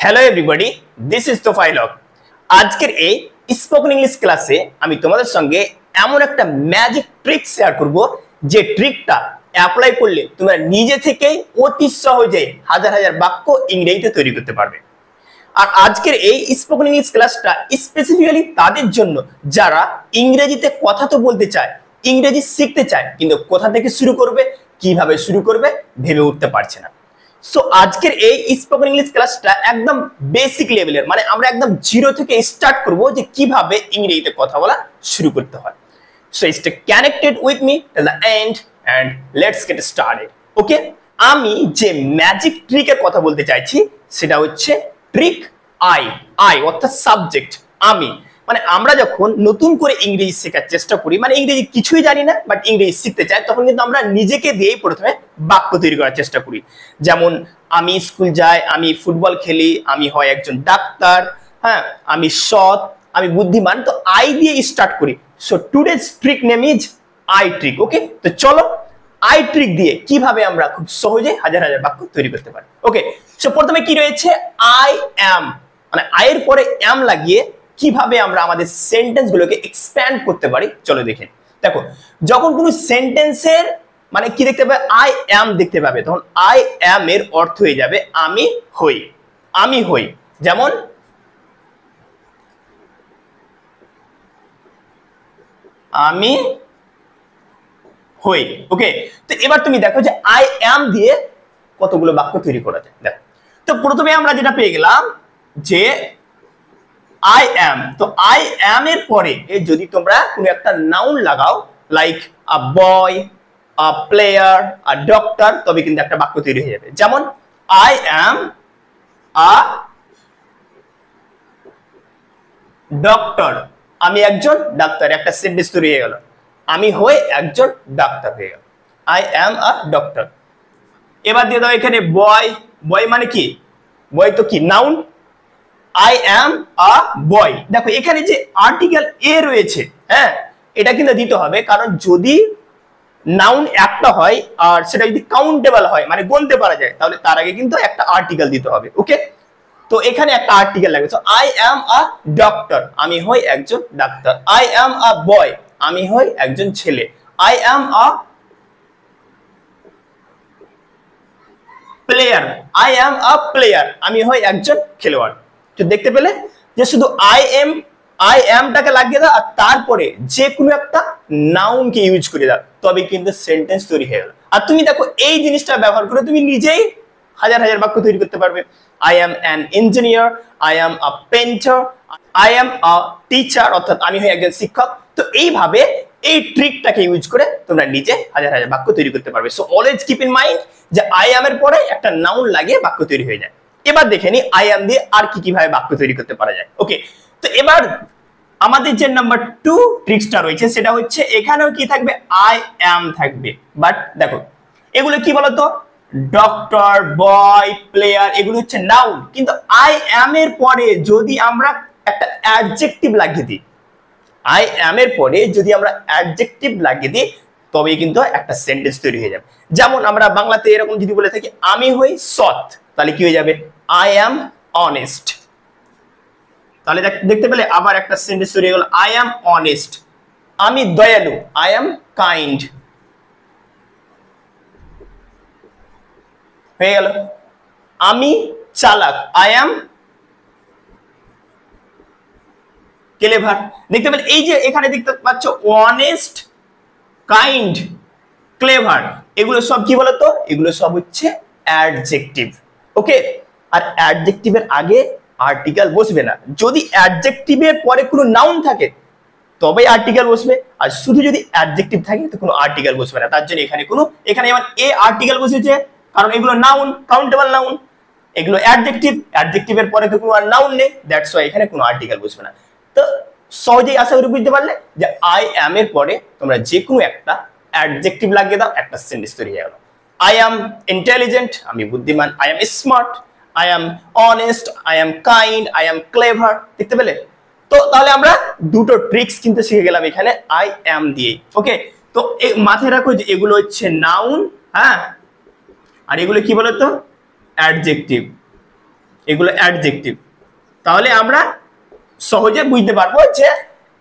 Hello everybody, this is তোফাইলক। আজকের এই স্পোকেন ইংলিশ ক্লাসে আমি তোমাদের সঙ্গে এমন একটা ম্যাজিক ট্রিক শেয়ার করব যে ট্রিকটা অ্যাপ্লাই করলে তোমরা নিজে থেকেই অতি সহজে হাজার হাজার বাক্য ইংরেজিতে তৈরি করতে পারবে। আর আজকের এই স্পোকেন ইংলিশ ক্লাসটা স্পেসিফিক্যালি তাদের জন্য যারা ইংরেজিতে কথা তো বলতে চায়, ইংরেজি শিখতে চায়, কিন্তু কোথা থেকে শুরু করবে, কিভাবে শুরু করবে ভেবে উঠতে পারছে না। সো আজকের এই স্পোকেন ইংলিশ ক্লাসটা একদম বেসিক লেভেলের, মানে আমরা একদম জিরো থেকে স্টার্ট করব যে কিভাবে ইংরেজিতে কথা বলা শুরু করতে হয়। So stay connected with me till the end and let's get started. Okay, আমি যে ম্যাজিক ট্রিকের কথা বলতে চাইছি সেটা হচ্ছে ট্রিক আই। আই অর্থাৎ সাবজেক্ট, আমি। মানে আমরা যখন নতুন করে ইংরেজি শেখার চেষ্টা করি, মানে ইংরেজি কিছুই জানি না বাট ইংরেজি শিখতে চাই, তখন কিন্তু আমরা নিজেকে দিয়েই প্রথমে বাক্য তৈরি করার চেষ্টা করি। যেমন আমি স্কুল যাই, আমি ফুটবল খেলি, আমি হয় একজন ডাক্তার, হ্যাঁ, আমি সৎ, আমি বুদ্ধিমান। তো আই দিয়ে স্টার্ট করি। So today's trick name is I trick. Okay, তো চলো আই ট্রিক দিয়ে কিভাবে আমরা খুব সহজে হাজার হাজার বাক্য তৈরি করতে পারি। ওকে, সো প্রথমে কি রয়েছে, আই অ্যাম, মানে আই এর পরে অ্যাম লাগিয়ে কিভাবে আমরা আমাদের সেন্টেন্স গুলোকে এক্সপ্যান্ড করতে পারি চলো দেখে। দেখো, যখন কোনো সেন্টেন্সের মানে কি দেখতে পাবে, আই অ্যাম দেখতে পাবে, তখন আই অ্যাম এর অর্থ হয়ে যাবে আমি হই। আমি হই, যেমন আমি হই। ওকে, তো এবার তুমি দেখো যে আই অ্যাম দিয়ে কতগুলো বাক্য তৈরি করা যায়। দেখো, তো প্রথমে আমরা যেটা পেয়ে গেলাম যে আই অ্যাম। তো আই অ্যাম এর পরে যদি তোমরা কোনো একটা নাউন লাগাও, like a boy, a player, a doctor, তবে কিন্তু একটা বাক্য তৈরি হয়ে যাবে। যেমন আই অ্যাম আ ডক্টর, আমি একজন ডাক্তার, একটা সেন্টেন্স তৈরি হয়ে গেল। আমি হয়ে একজন ডাক্তার হয়ে গেল, আই অ্যাম আ ডক্টর। এবার দিয়ে দাও এখানে বয়। বয় মানে কি, বয় তো কি নাউন, আই অ্যাম আ বয়। দেখো এখানে যে আর্টিকেল এ রয়েছে, হ্যাঁ, এটা কিন্তু দিতে হবে, কারণ যদি নাউন একটা হয় আর সেটা যদি কাউন্টেবল হয়, মানে গুনতে পারা যায়, তাহলে তার আগে কিন্তু একটা আর্টিকেল দিতে হবে। ওকে, তো এখানে একটা আর্টিকেল লাগবে। তো আই অ্যাম আ ডক্টর, আমি হই একজন ডাক্তার। আই অ্যাম আ বয়, আমি হই একজন ছেলে। I am a player, I am a player, আমি হই একজন খেলোয়াড়। তো দেখতে পেলে যে শুধু আই এমটাকে লাগিয়ে দাও আর তারপরে যে কোনো একটা নাউনকে ইউজ করে দাও, তবে কিন্তু সেন্টেন্স তৈরি হয়ে গেল। আর তুমি দেখো এই জিনিসটা ব্যবহার করে তুমি নিজেই হাজার হাজার বাক্য তৈরি করতে পারবে। I am an engineer, I am a painter, I am a teacher, অর্থাৎ আমি হই একজন শিক্ষক। তো এইভাবে এই ট্রিকটাকে ইউজ করে তোমরা নিজে হাজার হাজার বাক্য তৈরি করতে পারবে। So always keep in mind যে আই অ্যাম এর পরে একটা নাউন লাগিয়ে বাক্য তৈরি হয়ে যায়। এবার দেখে নি আই অ্যাম দিয়ে আর কি কিভাবে বাক্য তৈরি করতে পারা যায়। ওকে, তো এবার আমাদের যে নাম্বার 2 ট্রিক্সটা রয়েছে সেটা হচ্ছে এখানেও কি থাকবে, আই অ্যাম থাকবে। বাট দেখো এগুলো কি বলতো, ডক্টর, বয়, প্লেয়ার, এগুলো হচ্ছে নাউন, কিন্তু আই অ্যাম এর পরে যদি আমরা একটা অ্যাডজেক্টিভ লাগিয়ে দিই, আই অ্যাম এর পরে যদি আমরা অ্যাডজেক্টিভ লাগিয়ে দিই, তবেই কিন্তু একটা সেন্টেন্স তৈরি হয়ে যাবে। যেমন আমরা বাংলাতে এরকম যদি বলে থাকি আমি হই সৎ, তাহলে কি হয়ে যাবে, আই অ্যাম অনেস্ট। তাহলে দেখতে পেলে আবার একটা সেন্টেন্স তৈরি হয়ে গেল, আই অ্যাম অনেস্ট। আমি দয়ালু, আই অ্যাম কাইন্ড হয়ে গেল। আমি চালাক, আই অ্যাম ক্লেভার। দেখতে পেলে এই যে এখানে দেখতে পাচ্ছ অনেস্ট, কাইন্ড, ক্লেভার, এগুলো সব কি বলতো, এগুলো সব হচ্ছে অ্যাডজেক্টিভ। ওকে, আর অ্যাডজেক্টিভের আগে আর্টিকেল বসবে না। যদি অ্যাডজেক্টিভের পরে কোনো নাউন থাকে তবেই আর্টিকেল বসবে, আর শুধু যদি অ্যাডজেক্টিভ থাকে তো কোনো আর্টিকেল বসবে না। তার জন্য এখানে যেমন এ আর্টিকেল বসেছে, কারণ এগুলো নাউন, কাউন্টেবল নাউন। এগুলো অ্যাডজেক্টিভ, অ্যাডজেক্টিভের পরে তো কোনো নাউন নেই, দ্যাটস ওয়াই এখানে কোনো আর্টিকেল বসবে না। তো সহজেই আশা করি বুঝতে পারলে যে আই অ্যাম এর পরে তোমরা যে কোনো একটা অ্যাডজেক্টিভ লাগিয়ে দাও, একটা সেন্টেন্স তৈরি হয়ে গেল। আই অ্যাম ইন্টেলিজেন্ট, আমি বুদ্ধিমান। I am smart, I am honest, I am kind, I am clever. দেখতে পেলে? তো তাহলে আমরা দুটো ট্রিক্স কিন্তু শিখে গেলাম এখানে আই অ্যাম দিয়ে। ওকে, তো মাথায় রাখো যে এগুলো হচ্ছে নাউন, হ্যাঁ, আর এগুলো কি বলতো, অ্যাডজেক্টিভ। এগুলো অ্যাডজেক্টিভ। তাহলে আমরা সহজে বুঝতে পারবো যে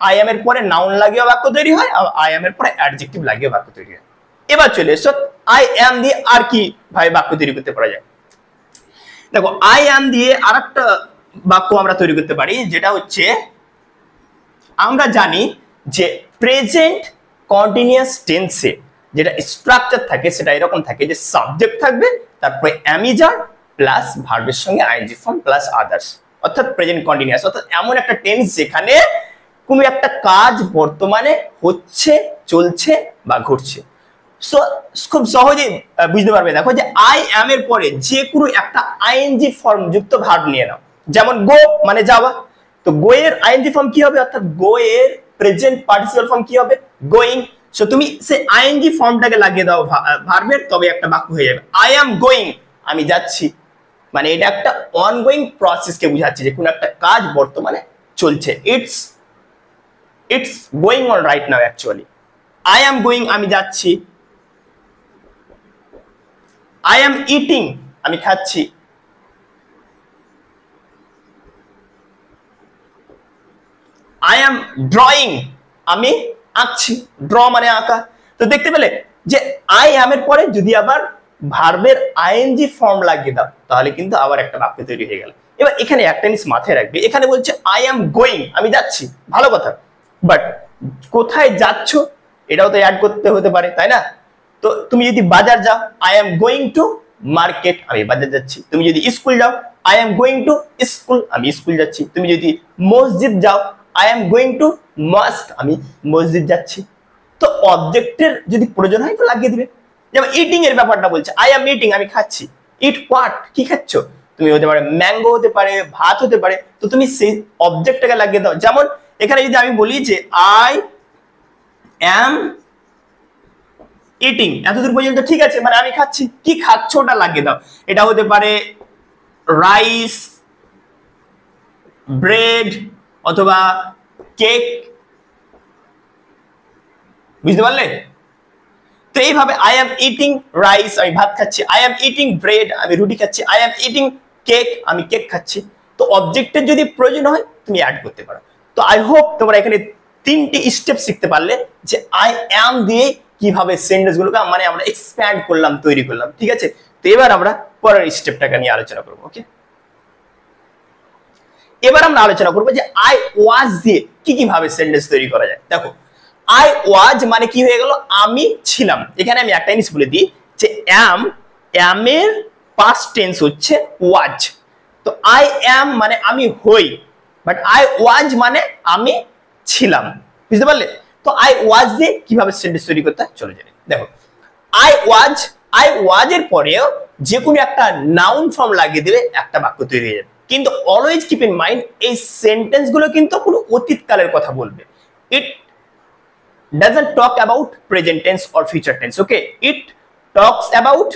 আই এম এর পরে নাউন লাগিয়ে বাক্য তৈরি হয় আর আই এম এর পরে অ্যাডজেক্টিভ লাগিয়ে বাক্য তৈরি হয়। এবার চলে এসো আই এম দিয়ে আর কি ভাবে বাক্য তৈরি করতে পারা যায়। দেখো আই এম দিয়ে আরেকটা বাক্য আমরা তৈরি করতে পারি, যেটা হচ্ছে আমরা জানি যে প্রেজেন্ট কন্টিনিউয়াস টেন্সে যেটা স্ট্রাকচার থাকে সেটা এরকম থাকে যে সাবজেক্ট থাকবে, তারপরে অ্যাম ইজ আর প্লাস ভার্বের সঙ্গে আইএনজি ফর্ম প্লাস আদার্স, অর্থাৎ প্রেজেন্ট কন্টিনিউয়াস, অর্থাৎ এমন একটা টেন্স যেখানে কোনো একটা কাজ বর্তমানে হচ্ছে, চলছে বা ঘটছে। সো খুব সহজেই বুঝতে পারবে। দেখো যে আই অ্যাম এর পরে যে কোনো একটা আইএনজি ফর্ম যুক্ত ভার্ব নিয়ে নাও, যেমন গো মানে যাওয়া, তো গো এর আইএনজি ফর্ম কি হবে, অর্থাৎ গো এর প্রেজেন্ট পার্টিসিপাল ফর্ম কি হবে, গোয়িং। সো তুমি সেই আইএনজি ফর্মটাকে লাগিয়ে দাও ভার্বের, তবে একটা বাক্য হয়ে যাবে আই অ্যাম গোয়িং, আমি যাচ্ছি। মানে এটা একটা অনগোয়িং প্রসেসকে বোঝাচ্ছে যে কোনো একটা কাজ বর্তমানে চলছে। It's going on right now actually. I am going আমি যাচ্ছি। আই অ্যাম ইটিং আমি খাচ্ছি। আই অ্যাম ড্রয়িং আমি আঁকছি, ড্র মানে আঁকা। তো দেখতে পেলে যে আই অ্যাম এর পরে যদি আবার ভার্বের আইএনজি ফর্ম লাগিয়ে দাও তাহলে কিন্তু আবার একটা বাক্য তৈরি হয়ে গেল। এবার এখানে একটা জিনিস মাথায় রাখবে, এখানে বলছে আই অ্যাম গোয়িং আমি যাচ্ছি, ভালো কথা, বাট কোথায় যাচ্ছ এটাও তো অ্যাড করতে হতে পারে, তাই না? তো তুমি যদি বাজার যাও I am going to market আমি বাজার যাচ্ছি। তুমি যদি স্কুল যাও I am going to school আমি স্কুল যাচ্ছি। তুমি যদি মসজিদ যাও আই এম গোয়িং টু মস্ক আমি মসজিদ যাচ্ছি। তো অবজেক্টের যদি প্রয়োজন হয় তো লাগিয়ে দিবে। যেমন ইটিং এর ব্যাপারটা বলছে আই এম ইটিং আমি খাচ্ছি। ইট হোয়াট কি খাচ্ছ, তুমি হতে পারে ম্যাঙ্গো হতে পারে, ভাত হতে পারে, তো তুমি সেই অবজেক্টটাকে লাগিয়ে দাও। যেমন এখানে যদি আমি বলি যে আই এম ইটিং, এতদূর পর্যন্ত ঠিক আছে, মানে আমি খাচ্ছি, কি খাচ্ছ ওটা লাগিয়ে দাও। এটা হতে পারে রাইস, ব্রেড অথবা কেক, বুঝতে পারলে? তো এইভাবে আই এম ইটিং রাইস আমি ভাত খাচ্ছি, আই এম ইটিং ব্রেড আমি রুটি খাচ্ছি, আই এম ইটিং কেক আমি কেক খাচ্ছি। তো অবজেক্টের যদি প্রয়োজন হয় তুমি অ্যাড করতে পারো। তো আই হোপ তোমরা এখানে 3টি স্টেপ শিখতে পারলে যে আই অ্যাম দিয়ে কিভাবে সেন্টেন্স গুলোকে মানে আমরা এক্সপ্যান্ড করলাম, তৈরি করলাম, ঠিক আছে? তো এবার আমরা পরের স্টেপটাকে নিয়ে আলোচনা করবো। ওকে, এবার আমরা আলোচনা করবো যে আই ওয়াজ দিয়ে কি কিভাবে সেন্টেন্স তৈরি করা যায়। দেখো আই ওয়াজ মানে কি হয়ে গেল, আমি ছিলাম। এখানে আমি একটা জিনিস বলে দিই যে অ্যাম এর পাস্ট টেন্স হচ্ছে ওয়াজ। তো আই অ্যাম মানে আমি হই, বাট আই ওয়াজ মানে আমি ছিলাম, বুঝতে পারলে? তো আই ওয়াজ দিয়ে কিভাবে সেন্টেন্স তৈরি করতে হয় চলে যাবে। দেখো আই ওয়াজ এর পরেও যে কোনো একটা নাউন ফর্ম লাগিয়ে দিলে একটা বাক্য তৈরি হয়ে যাবে। কিন্তু অলওয়েজ কিপ ইন মাইন্ড এই সেন্টেন্স গুলো কিন্তু কোনো অতীতকালের কথা বলবে। ইট doesn't talk about present tense or future tense, okay? It talks about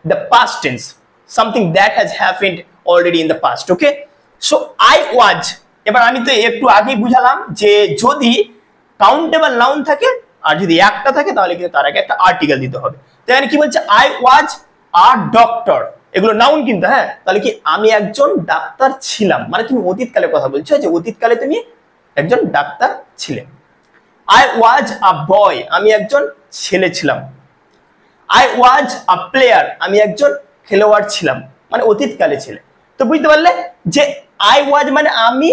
the past tense, something that has happened already in the past, okay? So I was, এবার আমি তো একটু আগেই বুঝালাম যে যদি কাউন্টেবল নাউন থাকে আর যদি একটা থাকে তাহলে কিন্তু তার আগে একটা আর্টিকেল দিতে হবে। তো এখানে কি বলছে, আই ওয়াজ আ ডক্টর, এগুলো নাউন কিন্তু, হ্যাঁ? তাহলে কি আমি একজন ডাক্তার ছিলাম, মানে তুমি অতীতকালের কথা বলছো যে অতীতকালে তুমি একজন ডাক্তার ছিলে। I was a boy, আমি একজন ছেলে ছিলাম। I was a player, আমি একজন খেলোয়াড় ছিলাম, মানে অতীতকালে ছিলে। তো বুঝতে পারলে যে I was মানে আমি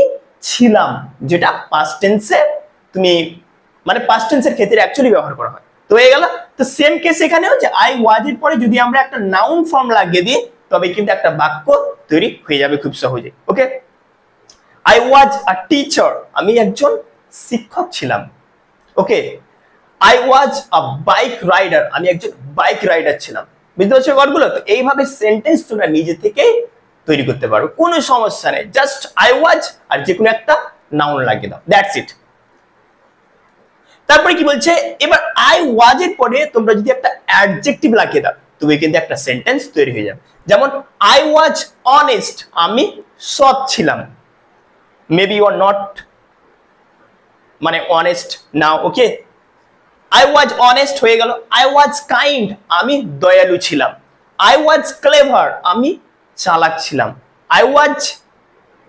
ছিলাম, যেটা পাস্ট টেন্সে তুমি মানে পাস্ট টেন্সের ক্ষেত্রে অ্যাকচুয়ালি ব্যবহার করা হয়। তো হয়ে গেল। তো সেম কেস এখানেও যে I was এর পরে যদি আমরা একটা নাউন ফর্ম লাগিয়ে দিই তবে কিন্তু একটা বাক্য তৈরি হয়ে যাবে খুব সহজে। ওকে, I was a teacher, আমি একজন শিক্ষক ছিলাম। Okay, I was a bike rider, আমি একজন বাইক রাইডার ছিলাম। বুঝতে পারছো ওয়ার্ডগুলো? তো এইভাবে সেন্টেন্স তোমরা নিজে থেকে তৈরি করতে পারো, কোনো সমস্যা নেই। জাস্ট আই ওয়াজ আর যে কোনো একটা নাউন লাগিয়ে দাও, দ্যাটস ইট। তারপরে কি বলছে, এবার আই ওয়াজ এর পরে তোমরা যদি একটা অ্যাডজেক্টিভ লাগিয়ে দাও তবে কিন্তু একটা সেন্টেন্স তৈরি হয়ে যাবে। যেমন আই ওয়াজ অনেস্ট, আমি সৎ ছিলাম। মেবি ইউ আর নট মানে honest now, okay? I was honest হয়ে গেল। আই ওয়াজ কাইন্ড, আমি দয়ালু ছিলাম। আই ওয়াজ ক্লেভার, আমি চালাক ছিলাম। আই ওয়াজ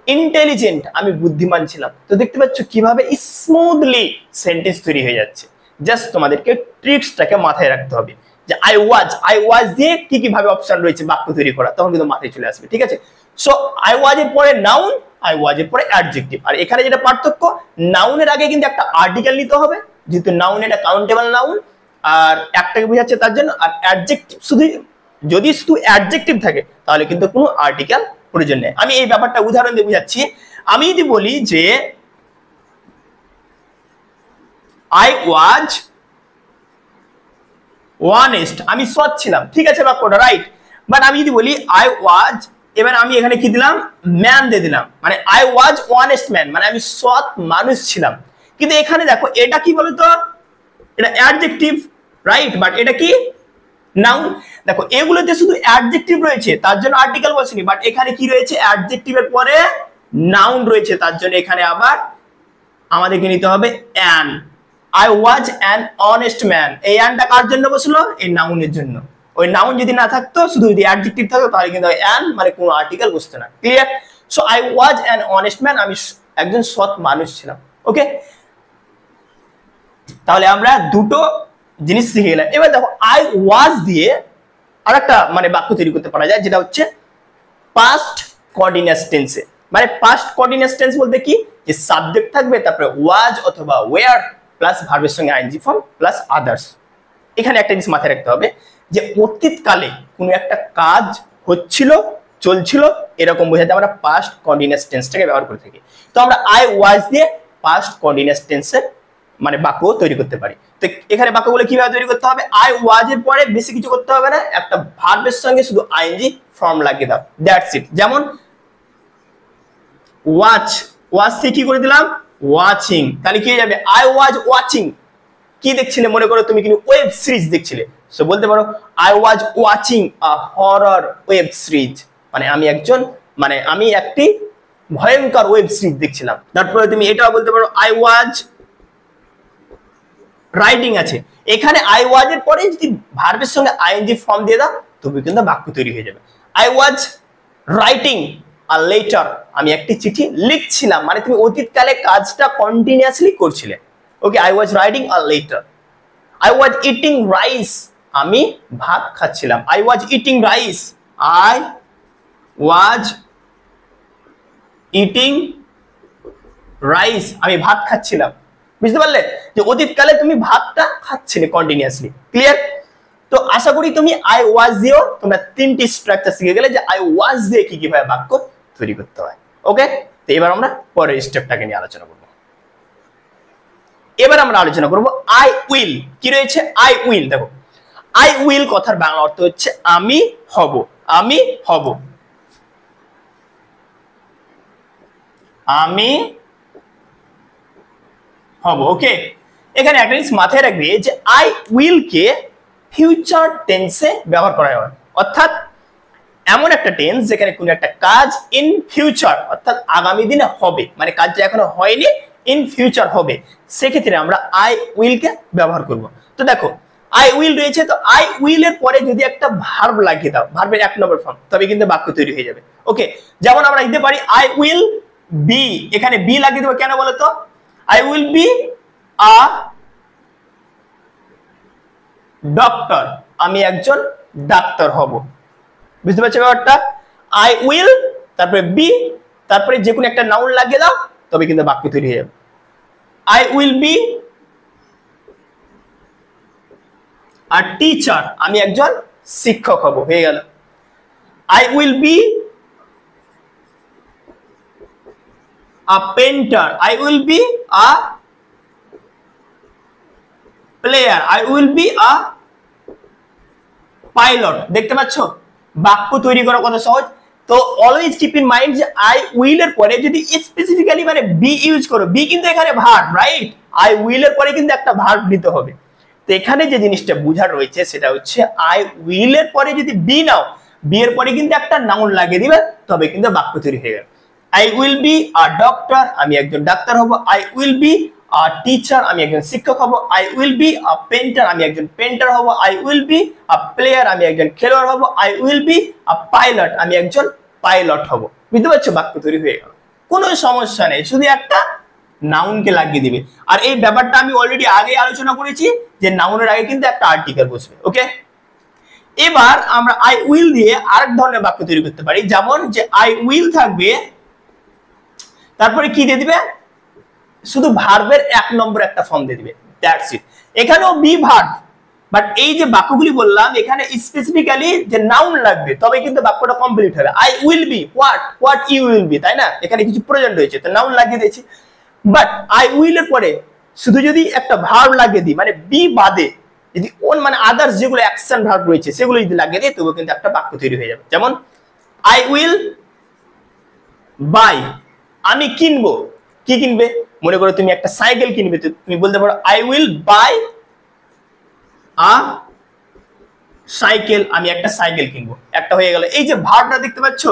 ইন্টেলিজেন্ট, আমি বুদ্ধিমান ছিলাম। তো দেখতে পাচ্ছ কিভাবে স্মুথলি সেন্টেন্স তৈরি হয়ে যাচ্ছে। জাস্ট তোমাদেরকে ট্রিক্সটাকে মাথায় রাখতে হবে যে আই ওয়াজ দিয়ে কি কি ভাবে অপশন রয়েছে বাক্য তৈরি করা, তখন কিন্তু মাথায় চলে আসবে। ঠিক আছে, সো আই ওয়াজ এর পরে নাউন, আই ওয়াজ এর পরে অ্যাডজেক্টিভ। আর এখানে যেটা পার্থক্য, নাউনের আগে কিন্তু একটা আর্টিকেল নিতে হবে, যেহেতু নাউন এটা কাউন্টেবল নাউন আর একটাকে বোঝাচ্ছে তার জন্য। আর অ্যাডজেক্টিভ যদি শুধু অ্যাডজেক্টিভ থাকে তাহলে কিন্তু কোনো আর্টিকেল প্রয়োজন নেই। আমি এই ব্যাপারটা উদাহরণ দিয়ে বুঝাচ্ছি। আমি যদি বলি যে আই ওয়াজ ওয়ানেস্ট, আমি সৎ ছিলাম, ঠিক আছে বাক্যটা রাইট। বাট আমি যদি বলি আই ওয়াজ, এবার আমি এখানে কি দিলাম, ম্যান দিয়ে দিলাম, মানে আই ওয়াজ ওয়ানেস্ট ম্যান, মানে আমি সৎ মানুষ ছিলাম। কিন্তু এখানে দেখো এটা কি বলতো, এটা অ্যাডজেক্টিভ রাইট, বাট এটা কি নাউন। দেখো এগুলোতে শুধু অ্যাডজেক্টিভ রয়েছে তার জন্য আর্টিকেল বসেনি, বাট এখানে কি রয়েছে, অ্যাডজেক্টিভের পরে নাউন রয়েছে তার জন্য এখানে আবার আমাদেরকে নিতে হবে an. I was an honest man, এই অ্যানটা কার জন্য বসলো, এই নাউনের জন্য। ওই নাউন যদি না থাকতো, শুধু যদি অ্যাডজেক্টিভ থাকতো তাহলে কিন্তু অ্যান মানে কোনো আর্টিকেল বসতো না। Clear? So I was an honest man, আমি একজন সৎ মানুষ ছিলাম। ওকে, তাহলে আমরা দুটো জিনিস শিখে গেলাম। এবার দেখো আই ওয়াজ দিয়ে আরেকটা মানে বাক্য তৈরি করতে পারা যায়, যেটা হচ্ছে পাস্ট কন্টিনিউয়াস টেন্সে। মানে পাস্ট কন্টিনিউয়াস টেন্স বলতে কি, যে সাবজেক্ট থাকবে, তারপরে ওয়াজ অথবা ওয়্যার প্লাস ভার্বের সঙ্গে আইএনজি ফর্ম প্লাস আদার্স। এখানে একটা জিনিস মাথায় রাখতে হবে যে অতীতকালে কোনো একটা কাজ হচ্ছিল, চলছিল, এরকম বোঝাতে আমরা পাস্ট কন্টিনিউয়াস টেন্সটাকে ব্যবহার করে থাকি। তো আমরা আই ওয়াজ দিয়ে পাস্ট কন্টিনিউয়াস টেন্সের মানে বাক্য তৈরি করতে পারি। তো এখানে বাক্যগুলো কিভাবে তৈরি করতে হবে, আই ওয়াজ এর পরে বেশি কিছু করতে হবে না, একটা ভার্বের সঙ্গে শুধু আইএনজি ফর্ম লাগিয়ে দাও, দ্যাটস ইট। যেমন ওয়াচ, ওয়াচ সে কি করে দিলাম, ওয়াচিং, তাহলে কি হয়ে যাবে, আই ওয়াজ ওয়াচিং। কি দেখছিলে, মনে করো তুমি কিন্তু ওয়েব সিরিজ দেখছিলে, সো বলতে পারো I was watching a horror web series, মানে আমি একটি ভয়ঙ্কর ওয়েব সিরিজ দেখছিলাম। তারপরে তুমি এটাও বলতে পারো আই ওয়াজ রাইটিং আছে, এখানে আই ওয়াজ এর পরে যদি ভার্বের সঙ্গে আইএনজি ফর্ম দিয়ে দাও তবে কিন্তু বাক্য তৈরি হয়ে যাবে। I was writing a letter, আমি একটি চিঠি লিখছিলাম, মানে তুমি অতীতকালে কাজটা কন্টিনিউয়াসলি করছিলে। Okay, I was writing a letter. I was eating rice, আমি ভাত খাচ্ছিলাম, I was eating rice. I was eating rice, আমি ভাত খাচ্ছিলাম। বুঝতে পারলে যে অতীতকালে তুমি ভাতটা খাচ্ছিলে কন্টিনিউয়াসলি। ক্লিয়ার? তো আশা করি তুমি আই ওয়াজ দিয়েও তোমরা তিনটি স্ট্রাকচার শিখে গেলে যে আই ওয়াজ দিয়ে কি কিভাবে বাক্য তৈরি করতে হয়। ওকে, তো এবার আমরা পরের স্টেপটাকে নিয়ে আলোচনা করব। এবার আমরা আলোচনা করব আই উইল। কি রয়েছে, আই উইল। দেখো আই উইল কথার বাংলা অর্থ হচ্ছে আমি হব, আমি হব, আমি হব। ওকে, এখানে একটা জিনিস মাথায় রাখবে যে আই উইল কে ফিউচার টেন্সে ব্যবহার করা হয়, অর্থাৎ এমন একটা টেন্স যেখানে কোনো একটা কাজ ইন ফিউচার অর্থাৎ আগামী দিনে হবে, মানে কাজটা এখনো হয়নি, ইন ফিউচার হবে, সেক্ষেত্রে আমরা আই উইল কে ব্যবহার করব। তো দেখো আই উইল রয়েছে, তো আই উইল এর পরে যদি একটা ভার্ব লাগিয়ে দাও, ভার্বের এক নম্বর ফর্ম, তবে কিন্তু বাক্য তৈরি হয়ে যাবে। ওকে, যেমন আমরা দিতে পারি আই উইল বি, এখানে বি লাগিয়ে দেবো কেন বলতো, I will be a doctor, আমি একজন ডাক্তার হব। বুঝতে পারছো ব্যাপারটা? আই উইল তারপরে বি তারপরে যে কোনো একটা নাউন লাগিয়ে দাও তবে কিন্তু বাক্য তৈরি হয়ে যাবে। I will be a teacher, আমি একজন শিক্ষক হব, হয়ে গেল। I will be a painter, I will be a player, I will be a pilot. দেখতে পাচ্ছ বাক্য তৈরি করা কত সহজ। তো অলওয়েজ কিপ ইন মাইন্ড যে আই উইল এর পরে যদি স্পেসিফিক্যালি মানে বি ইউজ করো, বি কিন্তু এখানে ভার্ব রাইট, আই উইল এর পরে কিন্তু একটা ভার্ব নিতে হবে। তো এখানে যে জিনিসটা বোঝার রয়েছে সেটা হচ্ছে আই উইল এর পরে যদি বি নাও, বি এর পরে কিন্তু একটা নাউন লাগিয়ে দিবে তবে কিন্তু বাক্য তৈরি হয়ে গেল। I will be a doctor, আমি একজন ডাক্তার হব। I will be a teacher, আমি একজন শিক্ষক হব। I will be a painter, আমি একজন পেন্টার হব। I will be a player, আমি একজন খেলোয়াড় হব। I will be a pilot, আমি একজন পাইলট হব। বুঝতে পারছো? বাক্য তৈরি হয়ে গেল, কোনো সমস্যা নেই, শুধু একটা নাউনকে লাগিয়ে দিবে। আর এই ব্যাপারটা আমি অলরেডি আগে আলোচনা করেছি যে নাউনের আগে কিন্তু একটা আর্টিকেল বসবে। ওকে, এবার আমরা আই উইল দিয়ে আরেক ধরনের বাক্য তৈরি করতে পারি, যেমন যে আই উইল থাকবে, তারপরে কি দিয়ে দিবে, শুধু ভার্বের 1 নম্বর একটা ফর্ম দিয়ে দিবে, দ্যাটস ইট। এখানেও বি ভার্ব, বাট এই যে বাক্যগুলি বললাম এখানে স্পেসিফিক্যালি যে নাউন লাগবে, তবে কিন্তু বাক্যটা কমপ্লিট হবে। I will be what you will be, তাই না? এখানে কিছু প্রেজেন্ট হয়েছে, তো নাউন লাগিয়ে দিয়েছি। বাট আই উইল এর পরে শুধু যদি একটা ভার্ব লাগিয়ে দিই, মানে বি বাদে যদি মানে আদার্স যেগুলো অ্যাকশন ভার্ব রয়েছে সেগুলো যদি লাগিয়ে দিই, তবে কিন্তু একটা বাক্য তৈরি হয়ে যাবে। যেমন আই উইল বাই, আমি কিনবো। কি কিনবে? মনে করো তুমি একটা সাইকেল কিনবে, তুমি বলতে পারো I will buy a cycle, আমি একটা সাইকেল কিনবো, একটা হয়ে গেল। এই যে ভার্বটা দেখতে পাচ্ছ,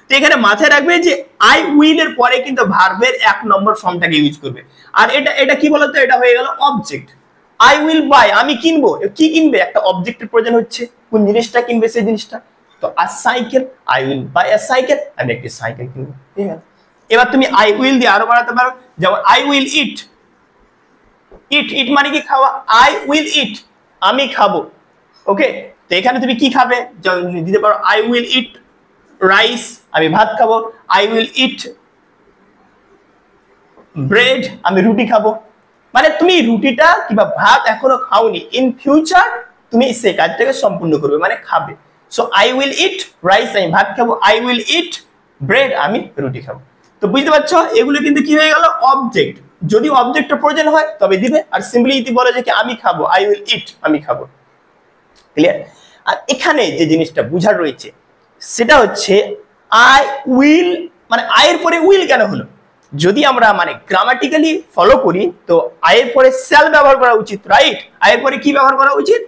তো এখানে মাথায় রাখবে যে আই উইল এর পরে কিন্তু ভার্বের 1 নম্বর ফর্মটাকে ইউজ করবে। আর এটা কি বলতো, এটা হয়ে গেল অবজেক্ট। আই উইল বাই, আমি কিনবো, কি কিনবে? একটা অবজেক্টের প্রয়োজন হচ্ছে, কোন জিনিসটা কিনবে সেই জিনিসটা। তো a cycle, I will buy a cycle, আমি একটি সাইকেল কিনবো। ঠিক আছে, এবার তুমি আই উইল দিয়ে আরো বাড়াতে পারো, যেমন আই উইল ইট। ইট মানে কি? খাওয়া। আই উইল ইট, আমি খাবো। ওকে, তো এখানে তুমি কি খাবে দিতে পারো, আই উইল ইট রাইস, আমি ভাত খাবো। আই উইল ইট ব্রেড, আমি রুটি খাবো। মানে তুমি রুটিটা কিংবা ভাত এখনো খাওনি, ইন ফিউচার তুমি সেই কাজটাকে সম্পূর্ণ করবে, মানে খাবে। So I will eat rice, আমি ভাত খাবো। আই উইল ইট ব্রেড, আমি রুটি খাবো। তো বুঝতে পারছো, এগুলো কিন্তু কি হয়ে গেল, অবজেক্ট। যদি অবজেক্টের প্রয়োজন হয় তবে দিবে, আর সিম্পলি যদি বলে যে কি আমি খাবো, আই উইল ইট, আমি খাবো। ক্লিয়ার? আর এখানে যে জিনিসটা বুঝার রয়েছে সেটা হচ্ছে আই উইল, মানে আয়ের পরে উইল কেন হলো? যদি আমরা মানে গ্রামাটিক্যালি ফলো করি তো আয়ের পরে শ্যাল ব্যবহার করা উচিত, রাইট? আয়ের পরে কি ব্যবহার করা উচিত?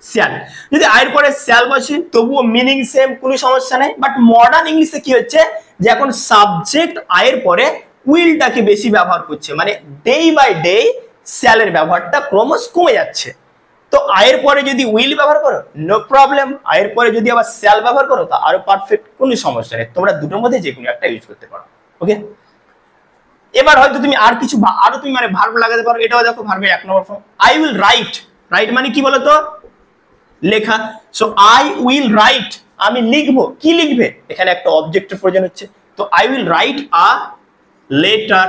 শ্যাল। যদি আয়ের পরে শ্যাল বসে তবুও মিনিং সেম, কোনো সমস্যা নেই। বাট মডার্ন ইংলিশে কি হচ্ছে যে এখন সাবজেক্ট আয়ের পরে উইলটাকে বেশি ব্যবহার করছে, মানে ডে বাই ডে শ্যালের ব্যবহারটা ক্রমশ কমে যাচ্ছে। তো আয়ের পরে যদি উইল ব্যবহার করো নো প্রবলেম, আয়ের পরে যদি আবার শ্যাল ব্যবহার করো তা আরো পারফেক্ট, কোনো সমস্যা নেই। তোমরা দুটোর মধ্যে যে কোনো একটা ইউজ করতে পারো। ওকে, এবার হয়তো তুমি আর কিছু আরো তুমি মানে ভার্ব লাগাতে পারো। এটাও দেখো ভার্বের 1 নম্বর form. I will write, write মানে কি বলতো, লেখা। সো আই উইল রাইট, আমি লিখবো। কি লিখবে? এখানে একটা অবজেক্টের প্রয়োজন হচ্ছে, তো I will write a letter,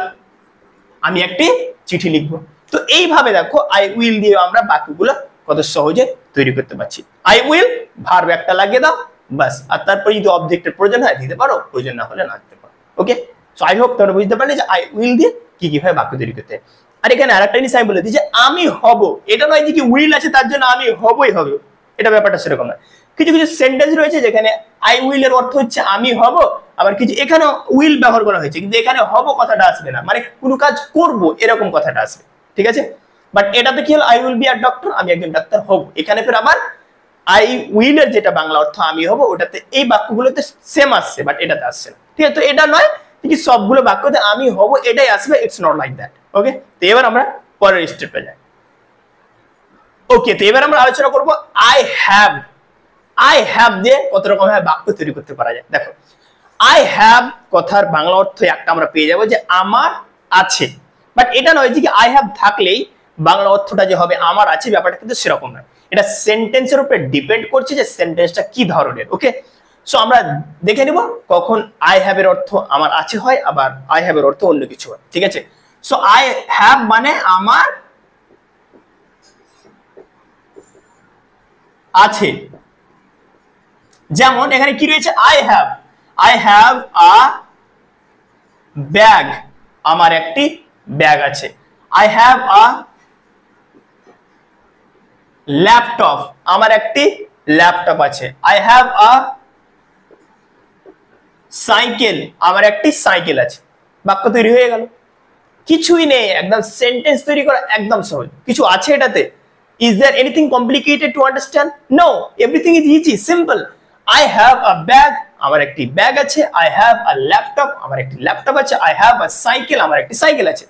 আমি একটি চিঠি লিখবো। তো এইভাবে দেখো আই উইল দিয়ে আমরা বাক্যগুলো কত সহজে তৈরি করতে পারছি। আই উইল ভার্ব একটা লাগিয়ে দাও বাস, আর তারপরে যদি অবজেক্টের প্রয়োজন হয় দিতে পারো, প্রয়োজন না হলে না দিতে পারো। ওকে, সো আই হোপ তোমরা বুঝতে পারলে যে আই উইল দিয়ে কি কিভাবে বাক্য তৈরি করতে। আর এখানে আরেকটা জিনিস আমি বলে দিই যে আমি হব, এটা নয় যে কি উইল আছে তার জন্য আমি হবই হবে, এটা ব্যাপারটা সেরকম নয়। কিছু কিছু সেন্টেন্স রয়েছে যেখানে আই উইল এর অর্থ হচ্ছে আমি হব, আবার কিছু এখানে উইল ব্যবহার করা হয়েছে কিন্তু এখানে হব কথাটা আসবে না, মানে কোনো কাজ করব এরকম কথাটা আসবে। ঠিক আছে, বাট এটাতে কি হলো, I will be a doctor, আমি একজন ডাক্তার হব। এখানে ফের আবার আই উইল এর যেটা বাংলা অর্থ আমি হব, ওটাতে এই বাক্যগুলোতে সেম আসছে, বাট এটাতে আসছে না। ঠিক আছে, তো এটা নয় কি সবগুলো বাক্যতে আমি হব এটাই আসবে, ইটস নট লাইক দ্যাট। ওকে, তো এবার আমরা পরের স্টেপে যাই। ওকে, তো এবার আমরা আলোচনা করব আই হ্যাভ। আই হ্যাভ দিয়ে কত রকম ভাবে বাক্য তৈরি করতে পারা যায়। দেখো, আই হ্যাভ কথার বাংলা অর্থ একটা আমরা পেয়ে যাবো যে আমার আছে, বাট এটা নয় যে কি আই হ্যাভ থাকলেই বাংলা অর্থটা যে হবে আমার আছে, ব্যাপারটা কিন্তু সেরকম নয়। এটা সেন্টেন্সের উপরে ডিপেন্ড করছে যে সেন্টেন্সটা কি ধরনের। ওকে, সো আমরা দেখে নিব কখন আই হ্যাভ এর অর্থ আমার আছে হয়, আবার আই হ্যাভ এর অর্থ অন্য কিছু হয়। ঠিক আছে, সো আই হ্যাভ মানে আমার আছে। যেমন এখানে কি রয়েছে, আই হ্যাভ আ ব্যাগ, আমার একটি ব্যাগ আছে। আই হ্যাভ আ ল্যাপটপ, আমার একটি ল্যাপটপ আছে। আই হ্যাভ আ সাইকেল, আমার একটি সাইকেল আছে। বাক্য তৈরি হয়ে গেল, কিছুই নেই, একদম সেন্টেন্স তৈরি করা একদম সহজ। কিছু আছে এটাতে? Is there anything complicated to understand? No, everything is easy, simple. I have a bag, আমার একটি ব্যাগ আছে। I have a laptop, আমার একটি ল্যাপটপ আছে। I have a cycle, আমার একটি সাইকেল আছে।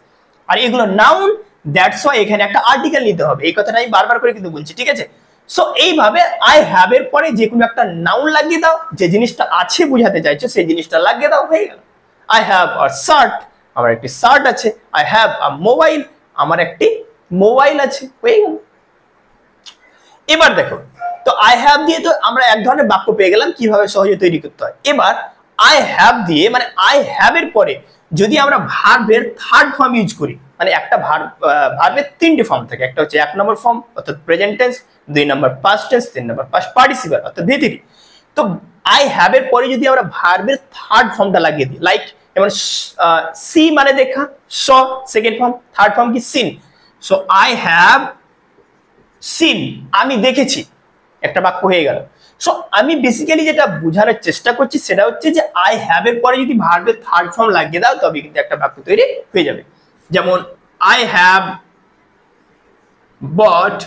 আর এগুলো নাউন, দ্যাটস ওয়াই এখানে একটা আর্টিকেল নিতে হবে, এই কথাটা আমি বারবার করে কিন্তু বলছি। ঠিক আছে, সো এইভাবে আই হ্যাভ এর পরে যে কোনো একটা নাউন লাগিয়ে দাও, যে জিনিসটা আছে বুঝাতে চাইছো সেই জিনিসটা লাগিয়ে দাও, হয়ে গেল। আই হ্যাভ আ শার্ট, আমার একটি শার্ট আছে। আই হ্যাভ আ মোবাইল, আমার একটি মোবাইল আছে, হয়ে গেল। এবার দেখো, তো আই হ্যাভ দিয়ে তো আমরা এক ধরনের বাক্য পেয়ে গেলাম কিভাবে সহজে তৈরি করতে হয়। এবার আই হ্যাভ দিয়ে মানে আই হ্যাভ এর পরে যদি আমরা ভার্বের থার্ড ফর্ম ইউজ করি, মানে একটা ভার্বের তিনটে ফর্ম থাকে, একটা হচ্ছে 1 নম্বর ফর্ম অর্থাৎ প্রেজেন্ট টেন্স, 2 নম্বর পাস্ট টেন্স, 3 নম্বর পাস্ট পার্টিসিপল অর্থাৎ V3। তো আই হ্যাভ এর পরে যদি আমরা ভার্বের থার্ড ফর্মটা লাগিয়ে দিই, লাইক যেমন সি মানে দেখা, saw second form, third form কি seen. So I have seen, আমি দেখেছি, একটা বাক্য হয়ে গেল। সো আমি বেসিক্যালি যেটা বোঝানোর চেষ্টা করছি সেটা হচ্ছে যে আই হ্যাভ এর পরে যদি ভার্বের থার্ড ফর্ম লাগিয়ে দাও তবে কিন্তু একটা বাক্য তৈরি হয়ে যাবে। যেমন I have bot,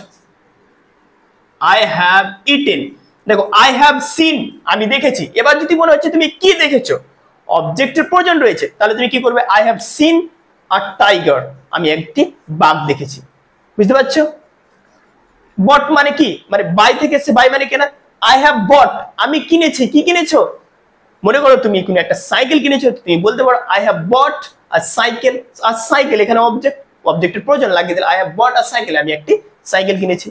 I have eaten. দেখো আই হ্যাভ সিন, আমি দেখেছি। এবার যদি মনে হচ্ছে তুমি কি দেখেছো, অবজেক্টের প্রয়োজন রয়েছে, তাহলে তুমি কি করবে, I have seen a tiger, আমি একটি বাঘ দেখেছি। বুঝতে পারছো? বট মানে কি, মানে বাই থেকে এসে, বাই মানে কেনা। আই হ্যাভ বট, আমি কিনেছি। কি কিনেছো? মনে করো তুমি কোনো একটা সাইকেল কিনেছো, তুমি বলতে পারো I have bought a cycle. আর সাইকেল এখানে অবজেক্টের প্রয়োজন লাগিয়ে দিলে I have bought a cycle, আমি একটি সাইকেল কিনেছি।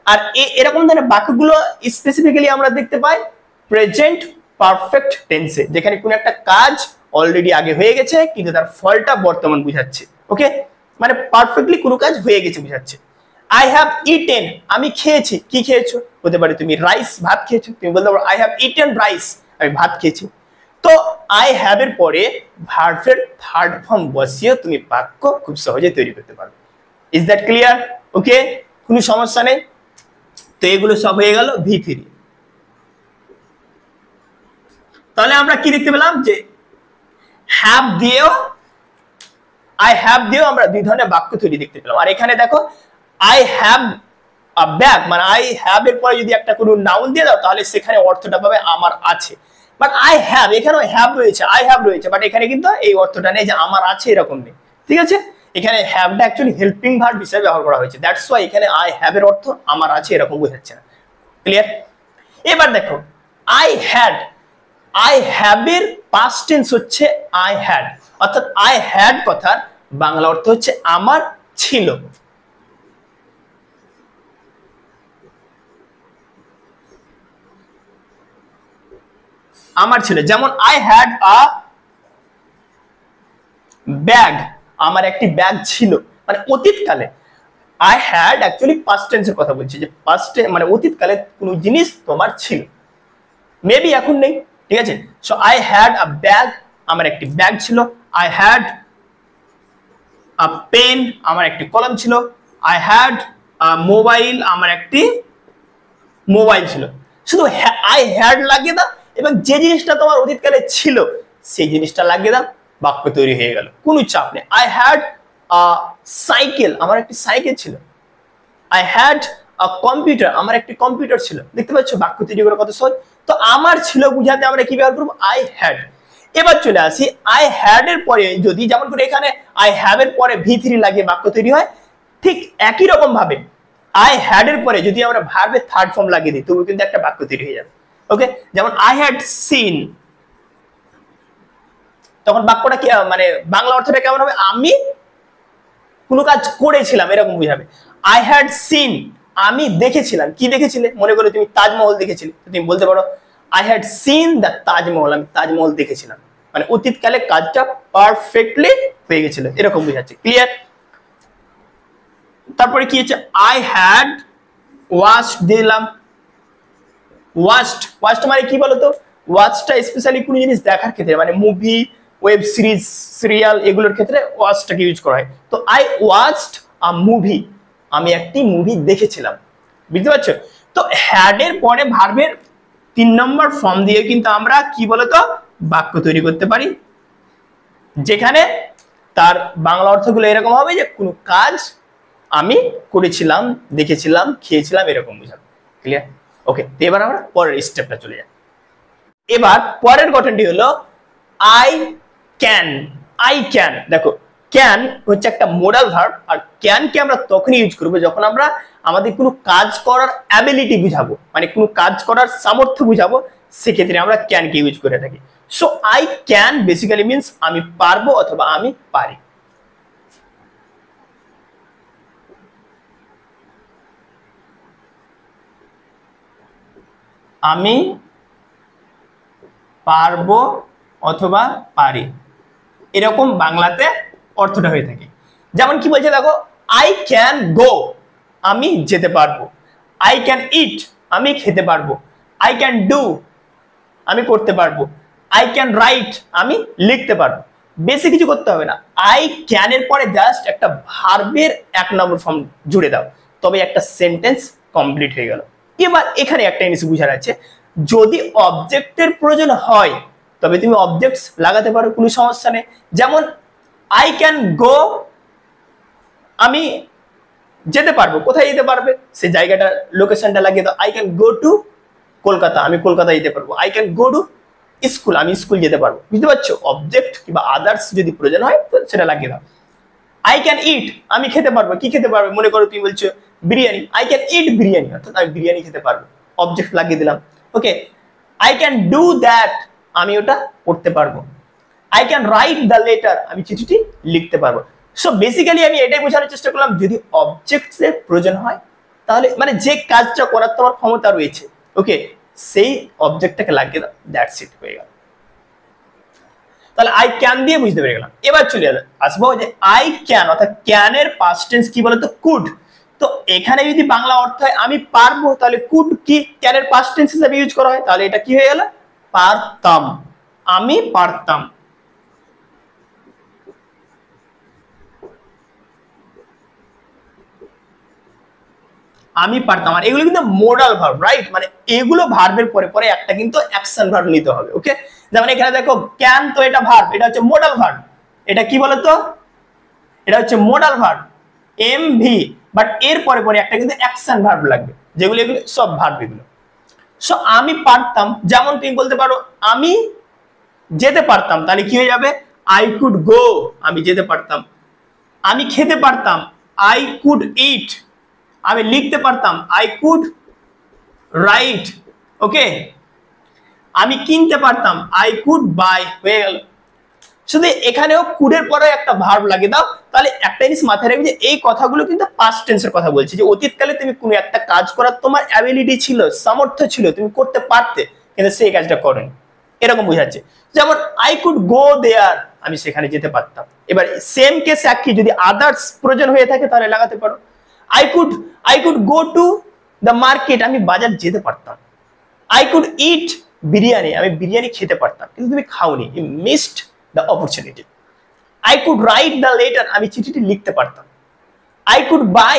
আর এরকম ধরনের বাক্যগুলো স্পেসিফিক্যালি আমরা দেখতে পাই প্রেজেন্ট পারফেক্ট টেন্সে, যেখানে কোনো একটা কাজ অলরেডি আগে হয়ে গেছে কিন্তু তার ফলটা বর্তমান বুঝাচ্ছে। ওকে, মানে পারফেক্টলি কোনো কাজ হয়ে গেছে বুঝাচ্ছে। আই হ্যাভ ইটেন, আমি খেয়েছি। কি খেয়েছো? হতে পারে তুমি রাইস, ভাত খেয়েছো, তুমি বলতে পারো আই হ্যাভ ইটেন রাইস, আমি ভাত খেয়েছি। তো আই হ্যাভ এর পরে ভার্বের থার্ড ফর্ম বসিয়ে তুমি বাক্য খুব সহজে তৈরি করতে পারবে। Is that clear? ওকে, কোনো সমস্যা নেই। তো এগুলো সব হয়ে গেল V3। তাহলে আমরা কি দেখতে পেলাম যে হ্যাভ দিয়েও, আই হ্যাভ দিয়েও আমরা দুই ধরনের বাক্য তৈরি দেখতে পেলাম। আর এখানে দেখো আই হ্যাভ আ ব্যাগ, মানে আই হ্যাভ এর পরে যদি একটা কোনো নাউন দিয়ে দাও তাহলে সেখানে অর্থটা পাবে আমার আছে। বাট আই হ্যাভ, এখানেও হ্যাভ রয়েছে, আই হ্যাভ রয়েছে, বাট এখানে কিন্তু এই অর্থটা নেই যে আমার আছে, এরকম নেই। ঠিক আছে, এখানে হ্যাভটা অ্যাকচুয়ালি হেল্পিং ভার্ব হিসেবে ব্যবহার করা হয়েছে। দ্যাটস ওয়াই এখানে আই হ্যাভ এর অর্থ আমার আছে এরকম বোঝাচ্ছে না। ক্লিয়ার? এবার দেখো আই হ্যাড, আই হ্যাভ এর পাস্ট টেন্স হচ্ছে আই হ্যাড, অর্থাৎ আই হ্যাড কথার বাংলা অর্থ হচ্ছে আমার ছিল। আমার ছিল। যেমন আই হ্যাড আ ব্যাগ, আমার একটি ব্যাগ ছিল, মানে অতীতকালে। আই হ্যাড অ্যাকচুয়ালি পাস্ট টেন্সের কথা বলছি, যে পাস্টে মানে অতীতকালে কোনো জিনিস তোমার ছিল, মেবি এখন নেই। ঠিক আছে, so I had a bag, আমার একটি ব্যাগ ছিল। আই হ্যাড আ পেন, আমার একটি কলম ছিল। আই হ্যাড আ মোবাইল, আমার একটি মোবাইল ছিল। শুধু আই হ্যাড লাগিয়ে দাও এবং যে জিনিসটা তোমার অতীতকালে ছিল সেই জিনিসটা লাগিয়ে দাও, বাক্য তৈরি হয়ে গেল, কোনো চাপ নেই। আই হ্যাড আ সাইকেল, আমার একটি সাইকেল ছিল। আই হ্যাড আ কম্পিউটার, আমার একটি কম্পিউটার ছিল। দেখতে পাচ্ছ বাক্য তৈরি করা কত সহজ। তো আমার ছিল বুঝাতে আমরা কি ব্যবহার করবো, আই হ্যাড। এবার চলে আসি আই হ্যাড এর পরে যদি, যেমন করে এখানে আই হ্যাভ এর পরে V3 লাগিয়ে বাক্য তৈরি হয়, ঠিক একই রকম ভাবে আই হ্যাড এর পরে যদি আমরা ভার্বের থার্ড ফর্ম লাগিয়ে দিই তবু কিন্তু একটা বাক্য তৈরি হয়ে যাবে। ওকে, যেমন আই হ্যাড সিন, তখন বাক্যটা কি মানে বাংলা অর্থটা কেমন হবে, আমি কোনো কাজ করেছিলাম এরকম বুঝাবে। আই হ্যাড সিন, আমি দেখেছিলাম। কি দেখেছিলে? মনে করো তুমি তাজমহল দেখেছিলে, তুমি বলতে পারো I had seen the Taj Mahal, আমি তাজমহল দেখেছিলাম, মানে অতীতকালে কাজটা পারফেক্টলি হয়ে গেছিল, এরকম বুঝাচ্ছে। ক্লিয়ার? তারপরে কি হচ্ছে, আই হ্যাড ওয়াচড দিলাম। ওয়াচড মানে কি বলতো, ওয়াচটা স্পেশালি কোনো জিনিস দেখার ক্ষেত্রে, মানে মুভি, ওয়েব সিরিজ, সিরিয়াল, এগুলোর ক্ষেত্রে ওয়াচটাকে ইউজ করা হয়। তো আই ওয়াচড আ মুভি, আমি একটি মুভি দেখেছিলাম। বুঝতে পারছো? তো হ্যাড এর পরে ভার্বের 3 নম্বর ফর্ম দিয়ে কিন্তু আমরা কি বলতো বাক্য তৈরি করতে পারি, যেখানে তার বাংলা অর্থগুলো এরকম হবে যে কোনো কাজ আমি করেছিলাম, দেখেছিলাম, খেয়েছিলাম, এরকম বুঝাবে। ক্লিয়ার? ওকে, এবার আমরা পরের স্টেপটা চলে যাই। এবার পরের গঠনটি হলো আই ক্যান। আই ক্যান, দেখো ক্যান হচ্ছে একটা মোডাল ভার্ব, আর ক্যানকে আমরা তখনই ইউজ করবো যখন আমরা আমাদের কোনো কাজ করার অ্যাবিলিটি বুঝাবো, মানে কোনো কাজ করার সামর্থ্য বুঝাবো, সেক্ষেত্রে আমরা ক্যানকে ইউজ করে থাকি। So I can basically means আমি পারবো অথবা আমি পারি। আমি পারবো অথবা পারি, এরকম বাংলাতে অর্থটা হয়ে থাকে। যেমন কি বলছে দেখো, আই ক্যান গো, আমি যেতে পারবো। আই ক্যান ইট, আমি খেতে পারবো। আই ক্যান ডু, আমি করতে পারবো। আই ক্যান রাইট, আমি লিখতে পারবো। বেশি কিছু করতে হবে না, আই ক্যান এর পরে জাস্ট একটা ভার্বের 1 নম্বর ফর্ম জুড়ে দাও, তবে একটা সেন্টেন্স কমপ্লিট হয়ে গেল। এবার এখানে একটা জিনিস বুঝার আছে, যদি অবজেক্টের প্রয়োজন হয় তবে তুমি অবজেক্টস লাগাতে পারো, কোনো সমস্যা নেই। যেমন আই ক্যান গো, আমি যেতে পারবো। কোথায় যেতে পারবে, সে জায়গাটা লোকেশনটা লাগিয়ে দাও। I can go to Kolkata, আমি কলকাতা যেতে পারবো। I can go to school, আমি স্কুল যেতে পারবো। বুঝতে পারছো, অবজেক্ট কিংবা আদার্স যদি প্রয়োজন হয় তো সেটা লাগিয়ে দাও। আই ক্যান ইট, আমি খেতে পারবো। কি খেতে পারবে, মনে করো তুমি বলছো বিরিয়ানি, আই ক্যান ইট বিরিয়ানি, অর্থাৎ আমি বিরিয়ানি খেতে পারবো, অবজেক্ট লাগিয়ে দিলাম। ওকে, আই ক্যান ডু দ্যাট, আমি ওটা করতে পারবো। I can write the letter, আমি চিঠিটি লিখতে পারবো। সো বেসিক্যালি আমি এটাই বোঝানোর চেষ্টা করলাম, যদি অবজেক্টের প্রয়োজন হয় তাহলে মানে যে কাজটা করার তোমার ক্ষমতা রয়েছে, ওকে, সেই অবজেক্টটাকে লাগিয়ে দাও, দ্যাটস ইট, হয়ে গেল। তাহলে আই ক্যান দিয়ে বুঝতে পেরে গেলাম। এবার চলে আসবো যে আই ক্যান, অর্থাৎ ক্যানের পাস্ট টেন্স কি বলতো, কুড। তো এখানে যদি বাংলা অর্থ হয় আমি পারবো, তাহলে কুড কি ক্যানের পাস্ট টেন্স হিসেবে ইউজ করা হয়, তাহলে এটা কি হয়ে গেল, পারতাম, আমি পারতাম। আমি পারতাম। আর এগুলো কিন্তু মোডাল ভার্ব, রাইট, মানে এগুলো ভার্বের পরে পরে একটা কিন্তু অ্যাকশন ভার্ব নিতে হবে। ওকে, যেমন এখানে দেখো ক্যান, তো এটা ভার্ব, এটা হচ্ছে মোডাল ভার্ব। এটা কি বলতো, এটা হচ্ছে modal verb am V, but এর পরে পরে একটা কিন্তু অ্যাকশন ভার্ব লাগবে, যেগুলো এগুলো সব ভার্ব এগুলো। সো আমি পারতাম, যেমন তুমি বলতে পারো আমি যেতে পারতাম, তাহলে কি হয়ে যাবে, আই কুড গো, আমি যেতে পারতাম। আমি খেতে পারতাম, আই কুড ইট। আমি লিখতে পারতাম, আই কুড রাইট। ওকে, আমি কিনতে পারতাম, আই কুড বাই, হয়ে গেল। শুধু এখানেও কুডের পরে একটা ভার্ব লাগিয়ে দাও, তাহলে একটা জিনিস মাথায় রাখবে যে এই কথাগুলো কিন্তু পাস্ট টেন্সের কথা বলছি, যে অতীতকালে তুমি কোনো একটা কাজ করার তোমার অ্যাবিলিটি ছিল, সামর্থ্য ছিল, তুমি করতে পারতে, কিন্তু সেই কাজটা করোনি, এরকম বোঝাচ্ছে। যেমন আই কুড গো দেয়ার, আমি সেখানে যেতে পারতাম। এবার সেম কেস একই, যদি আদার্স প্রয়োজন হয়ে থাকে তাহলে লাগাতে পারো। I could go to the market, আমি বাজার যেতে পারতাম। আই কুড ইট বিরিয়ানি, আমি বিরিয়ানি খেতে পারতাম, কিন্তু তুমি খাওনি, you missed the opportunity. I could write the letter, আমি চিঠিটি লিখতে পারতাম। I could buy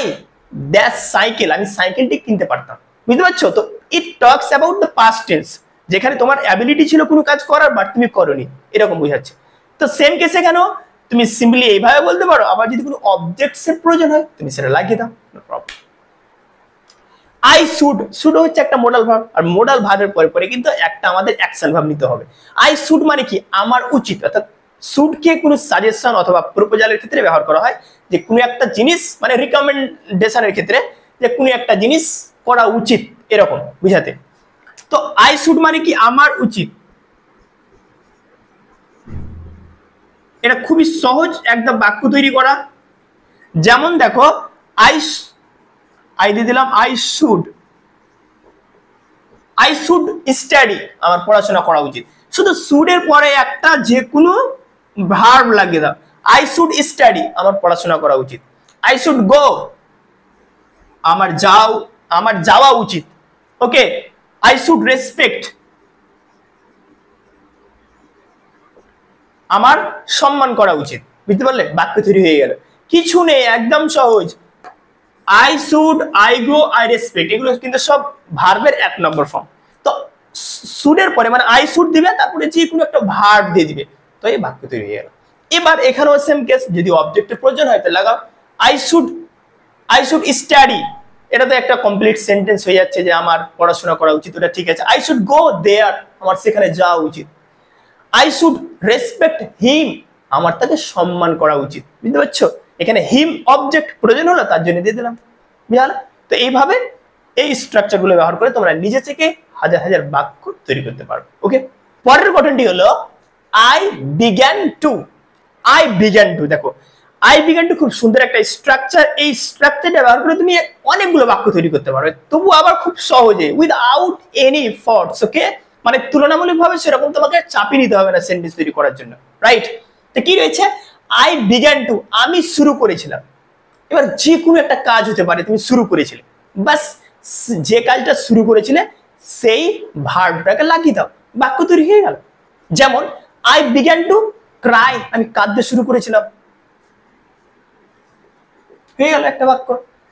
that cycle, আমি সাইকেলটি কিনতে পারতাম। বুঝতে পারছো, তো it talks about the past tense, যেখানে তোমার অ্যাবিলিটি ছিল কোনো কাজ করার, বাট তুমি করোনি, এরকম বোঝাচ্ছে। তো সেম কেসে কেন তুমি সিম্পলি এইভাবে বলতে পারো। আবার যদি কোনো অবজেক্টস এর প্রয়োজন হয় তুমি সেটা লাগিয়ে দাও, no problem. I should, should হচ্ছে একটা মোডাল ভার্ব, আর মোডাল ভার্বের পরে পরে কিন্তু একটা আমাদের অ্যাকশন ভার্ব নিতে হবে। আই শুড মানে কি, আমার উচিত, অর্থাৎ শুডকে কোনো সাজেশন অথবা প্রপোজালের ক্ষেত্রে ব্যবহার করা হয়, যে কোনো একটা জিনিস মানে রিকমেন্ডেশনের ক্ষেত্রে, যে কোনো একটা জিনিস করা উচিত, এরকম বুঝাতে। তো আই শুড মানে কি, আমার উচিত। এটা খুবই সহজ একদম বাক্য তৈরি করা। যেমন দেখো আই দিয়ে দিলাম আই শুড স্টাডি, আমার পড়াশোনা করা উচিত। শুধু শুডের পরে একটা যে কোনো ভার্ব লাগিয়ে দাও। আই শুড স্টাডি, আমার পড়াশোনা করা উচিত। আই শুড গো, আমার যাওয়া উচিত। ওকে, আই শুড রেসপেক্ট, আমার সম্মান করা উচিত। বুঝতে পারলে, বাক্য তৈরি হয়ে গেল, কিছু নেই, একদম সহজ। I should, I go, I respect, এগুলো কিন্তু সব ভার্বের 1 নম্বর ফর্ম। তো শুডের পরে মানে আই শুড দিবে, তারপরে যে কোনো একটা ভার্ব দিয়ে দিবে, তো এই বাক্য তৈরি হয়ে গেল। এবার এখানেও সেম কেস, যদি অবজেক্টের প্রয়োজন হয় তাহলে লাগাও আই শুড স্টাডি, এটা তো একটা কমপ্লিট সেন্টেন্স হয়ে যাচ্ছে যে আমার পড়াশোনা করা উচিত, ওটা ঠিক আছে। আই শুড গো দেয়ার, আমার সেখানে যাওয়া উচিত। আই শুড রেসপেক্ট হিম, আমার তাকে সম্মান করা উচিত। বুঝতে পারছো? এখানে হিম অবজেক্ট প্রয়োজন হলো, তার জন্য দিয়ে দিলাম। বুঝলে? তো এইভাবে এই স্ট্রাকচার গুলো ব্যবহার করে তোমরা নিজে থেকে হাজার হাজার বাক্য তৈরি করতে পারো। ওকে, পরের গঠনটি হলো I began to. I began to, দেখো আই বিগ্যান টু খুব সুন্দর একটা স্ট্রাকচার। এই স্ট্রাকচারটা ব্যবহার করে তুমি অনেকগুলো বাক্য তৈরি করতে পারো, তবু আবার খুব সহজে, উইদাউট এনি এফর্টস। ওকে, মানে তুলনামূলকভাবে সেরকম তোমাকে চাপিয়ে নিতে হবে না সেন্টেন্স তৈরি করার জন্য, রাইট? তো কি রয়েছে, আই বিগ্যান টু, আমি শুরু করেছিলাম। এবার যে কোনো একটা কাজ হতে পারে, তুমি শুরু করেছিলে, বাস যে কাজটা শুরু করেছিলে সেই ভার্বটাকে লাগিয়ে দাও, বাক্য তৈরি হয়ে গেল। যেমন আই বিগ্যান টু ক্রাই, আমি কাঁদতে শুরু করেছিলাম, হয়ে গেল একটা বাক্য।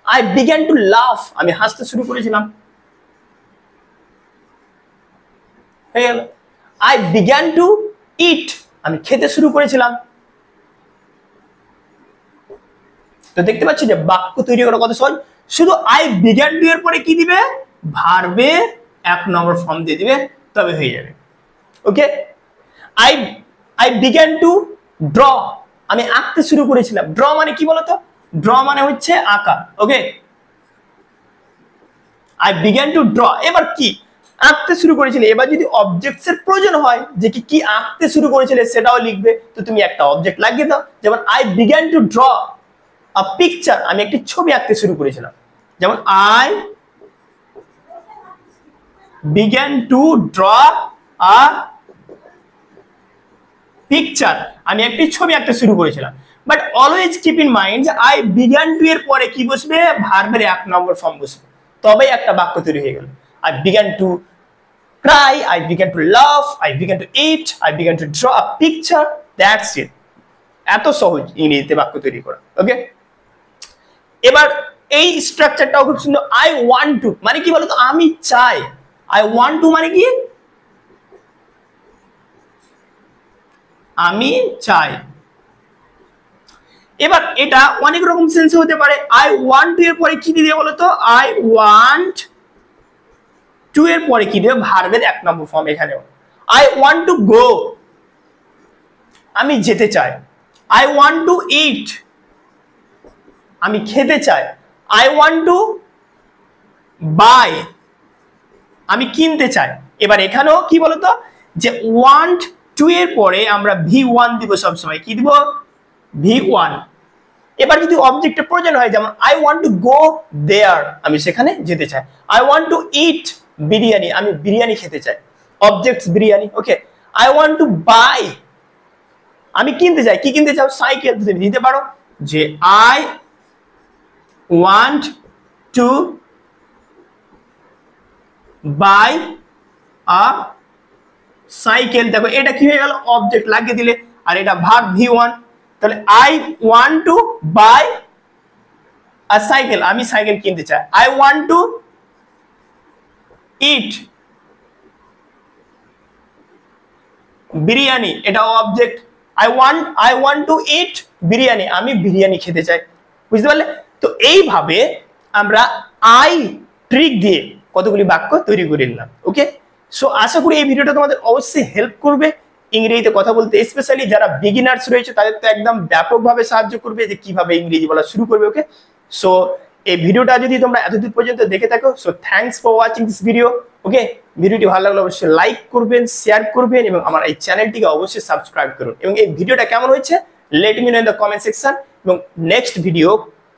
আই বিগ্যান টু লাফ, আমি হাসতে শুরু করেছিলাম, হয়ে গেল। আই বিগ্যান টু ইট, আমি খেতে শুরু করেছিলাম। তো দেখতে পাচ্ছি যে বাক্য তৈরি করা কত সহজ। শুধু আই বিগ্যান টু এর পরে কি দিবে, ভার্বের 1 নম্বর ফর্ম দিয়ে দিবে, তবে হয়ে যাবে। ওকে, আই বিগ্যান টু ড্র, আমি আঁকতে শুরু করেছিলাম। ড্র মানে কি বলতো, ড্র মানে হচ্ছে আঁকা। ওকে, আই বিগ্যান টু ড্র, এবার কি আঁকতে শুরু করেছিলে। এবার যদি অবজেক্টস এর প্রয়োজন হয় যে কি আঁকতে শুরু করেছিলে সেটাও লিখবে, তো তুমি একটা অবজেক্ট লাগিয়ে দাও। যেমন I began to draw a picture, আমি একটি ছবি আঁকতে শুরু করেছিলাম। যেমন I began to draw a picture, আমি একটি ছবি আঁকতে শুরু করেছিলাম। But always keep in mind যে আই বিগ্যান টু এর পরে কি বসবে, ভার্বের 1 নম্বর ফর্ম বসবে, তবেই একটা বাক্য তৈরি হয়ে গেল। I began to cry, I began to laugh, I began to eat, I began to draw a picture. That's it. এত সহজ ইংরেজিতে বাক্য তৈরি করা। ওকে, এবার এই স্ট্রাকচারটাও খুব সুন্দর। আই ওয়ান্ট টু মানে কি বলতো, আমি চাই। আই ওয়ান্ট টু মানে কি, আমি চাই। এবার এটা অনেক রকম সেন্সে হতে পারে। আই ওয়ান্ট টু এর পরে কি দিবে বলতো, আই ওয়ান্ট টু এর পরে কি দিবে, ভার্বের 1 নম্বর ফর্ম। এখানেও আই ওয়ান্ট টু গো, আমি যেতে চাই। আই ওয়ান্ট টু ইট, আমি খেতে চাই। আই ওয়ান্ট টু বাই, আমি কিনতে চাই। এবার এখানেও কি বলতো, যে ওয়ান্ট টু এর পরে আমরা V1 দিব সবসময়, কি দিব, V1। এবার যদি অবজেক্টের প্রয়োজন হয়, যেমন I want to go there, আমি সেখানে যেতে চাই। I want to eat biryani, আমি বিরিয়ানি খেতে চাই, objects biryani. Okay, I want to buy, আমি কিনতে চাই। কি কিনতে চাও, সাইকেল, তুমি দিতে পারো যে I want to buy a cycle. দেখো এটা কি হয়ে গেল, অবজেক্ট লাগিয়ে দিলে, আর এটা ভার্ব V1। তাহলে I want to buy a cycle, আমি সাইকেল কিনতে চাই। I want to eat biryani, এটা object. I want to eat biryani, আমি বিরিয়ানি খেতে চাই। বুঝতে পারলে? তো এইভাবে আমরা আই ট্রিক দিয়ে কতগুলি বাক্য তৈরি করে নিলাম। ওকে, সো আশা করি এই ভিডিওটা তোমাদের অবশ্যই হেল্প করবে ইংরেজিতে কথা বলতে, স্পেশালি যারা বিগিনার্স রয়েছে তাদের তো একদম ব্যাপকভাবে সাহায্য করবে যে কিভাবে ইংরেজি বলা শুরু করবে। ওকে, সো এই ভিডিওটা যদি তোমরা এতদূর পর্যন্ত দেখে থাকো, so thanks for watching this video. Okay, ভিডিওটি ভালো লাগলে অবশ্যই লাইক করবেন, শেয়ার করবেন এবং আমার এই চ্যানেলটিকে অবশ্যই সাবস্ক্রাইব করুন। এবং এই ভিডিওটা কেমন হয়েছে let me no in the comment section, এবং নেক্সট ভিডিও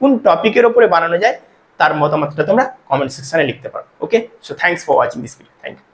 কোন টপিকের উপরে বানানো যায় তার মতামতটা তোমরা কমেন্ট সেকশনে লিখতে পারো। Okay, so thanks for watching this video. Thank you.